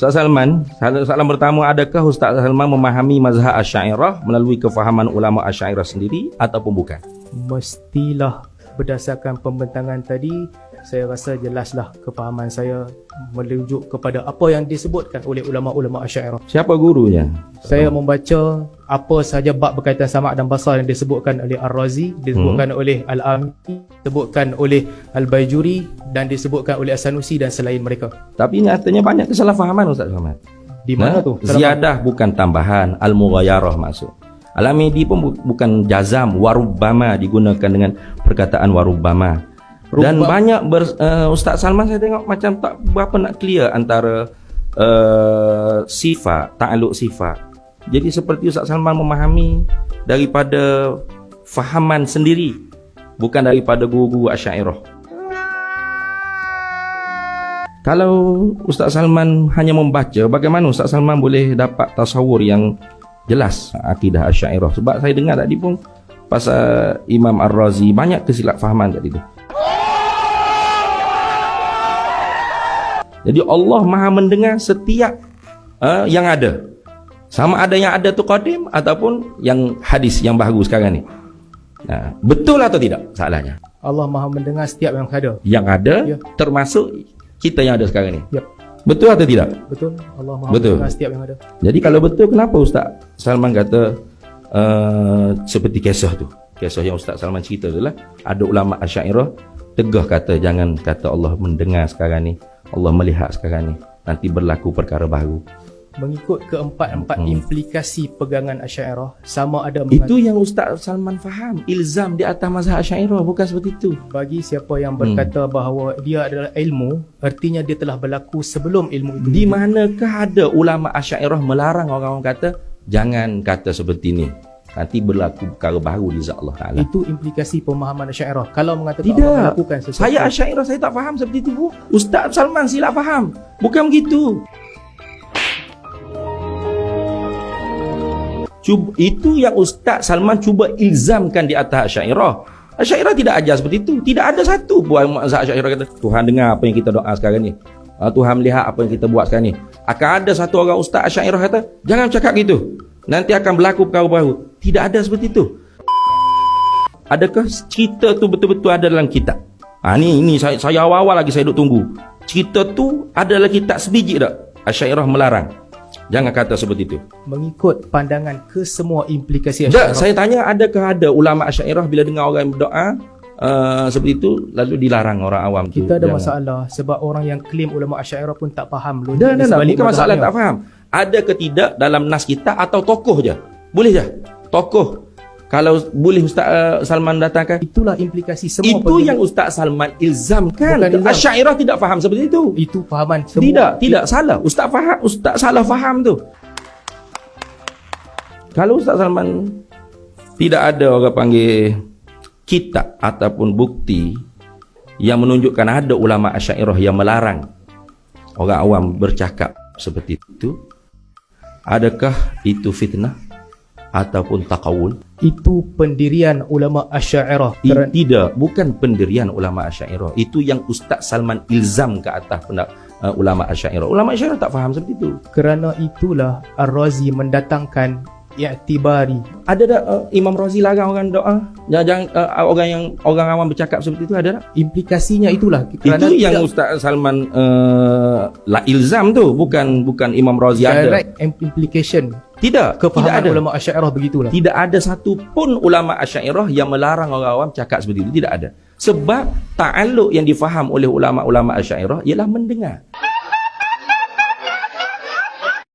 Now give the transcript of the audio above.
Ustaz Salman, soalan pertama, adakah Ustaz Salman memahami mazhab Asy'ariyah melalui kefahaman ulama Asy'ariyah sendiri ataupun bukan? Mestilah berdasarkan pembentangan tadi, saya rasa jelaslah kefahaman saya merujuk kepada apa yang disebutkan oleh ulama-ulama Asy'ariyah. Siapa gurunya? Saya membaca apa sahaja bab berkaitan sama' dan basar yang disebutkan oleh Ar-Razi, disebutkan oleh Al-Ami, disebutkan oleh Al-Baijuri dan disebutkan oleh As-Sanusi dan selain mereka. Tapi nyatanya banyak kesalahfahaman Ustaz Salman. Di mana tu? Ziyadah bukan tambahan, al-mughayarah masuk. Al-Amidi pun bukan jazam, warubbama digunakan dengan perkataan warubbama. Dan banyak Ustaz Salman saya tengok macam tak berapa nak clear antara sifat, ta'alluq sifat. Jadi seperti Ustaz Salman memahami daripada fahaman sendiri, bukan daripada guru-guru Asy'ariyah. Kalau Ustaz Salman hanya membaca, bagaimana Ustaz Salman boleh dapat tasawur yang jelas akidah Asy'ariyah? Sebab saya dengar tadi pun pasal Imam Ar-Razi banyak kesilapfahaman tadi tu. Jadi Allah Maha mendengar setiap yang ada. Sama ada yang ada tu qadim ataupun yang hadis yang baru sekarang ni. Nah, betul atau tidak soalannya? Allah Maha mendengar setiap yang ada. Yang ada Ya. termasuk kita yang ada sekarang ni. Ya. Betul atau tidak? Betul. Allah Maha Betul. mendengar setiap yang ada. Jadi kalau betul, kenapa Ustaz Salman kata seperti kisah tu? Kisah yang Ustaz Salman cerita adalah ada ulama Asy'ariyah tegah kata jangan kata Allah mendengar sekarang ni, Allah melihat sekarang ni, nanti berlaku perkara baru. Mengikut keempat-empat implikasi pegangan Asy'ariyah, sama ada Itu yang Ustaz Salman faham, ilzam di atas mazhab Asy'ariyah, bukan seperti itu. bagi siapa yang berkata bahawa dia adalah ilmu, artinya dia telah berlaku sebelum ilmu itu. Di manakah ada ulama Asy'ariyah melarang orang-orang kata jangan kata seperti ni, nanti berlaku perkara baru di zat Allah Ta'ala? Itu implikasi pemahaman Asy'ariyah. Kalau mengatakan Tidak. Allah melakukan sesuatu, Saya Asy'ariyah, saya tak faham seperti itu, Bu. Ustaz Salman silap faham. Bukan begitu. Itu yang Ustaz Salman cuba ilzamkan di atas Asy'ariyah. Asy'ariyah tidak ajar seperti itu. Tidak ada satu pun mazhab Asy'ariyah kata Tuhan dengar apa yang kita doa sekarang ni, Tuhan melihat apa yang kita buat sekarang ni. Akan ada satu orang Ustaz Asy'ariyah kata jangan cakap gitu, nanti akan berlaku perkara baru. Tidak ada seperti itu. Adakah cerita tu betul-betul ada dalam kitab? Ni saya awal-awal lagi saya duk tunggu. Cerita tu ada dalam kitab sebiji tak? Asy'ariyah melarang jangan kata seperti itu. mengikut pandangan ke semua implikasi Tak, Asy'ariyah. saya tanya adakah ada ulama Asy'ariyah bila dengar orang berdoa seperti itu lalu dilarang orang awam tu? Kita ada Jangan. masalah sebab orang yang klaim ulama Asy'ariyah pun tak faham Dah, sebalik bukan masalah mazhabnya. tak faham. Ada ke tidak dalam nas kita atau tokoh je? Boleh je? Tokoh. Kalau boleh Ustaz Salman datangkan. Itulah implikasi semua Itu yang Ustaz Salman ilzamkan. Bukan ilzam. Asy'ariyah tidak faham seperti itu. itu fahaman semua. Tidak salah. Ustaz salah faham tu. Kalau Ustaz Salman tidak ada orang panggil kitab ataupun bukti yang menunjukkan ada ulama Asy'ariyah yang melarang orang awam bercakap seperti itu, adakah itu fitnah ataupun taqawul? Itu pendirian ulama Asy'ariyah. Tidak, bukan pendirian ulama Asy'ariyah. Itu yang Ustaz Salman ilzam ke atas ulama Asy'ariyah. Ulama Asy'ariyah tak faham seperti itu. Kerana itulah Ar-Razi mendatangkan i'tibari. Ada tak Imam Razi larang orang doa? Jangan orang awam bercakap seperti itu, ada tak? Implikasinya itulah. Kerana Itu yang Ustaz Salman ilzam tu, bukan Imam Razi ada. direct implication Tidak kefahaman ada. ulama Asy'ariyah begitulah. Tidak ada satu pun ulama Asy'ariyah yang melarang orang awam cakap seperti itu. Tidak ada. Sebab ta'alluq yang difaham oleh ulama-ulama Asy'ariyah ialah mendengar.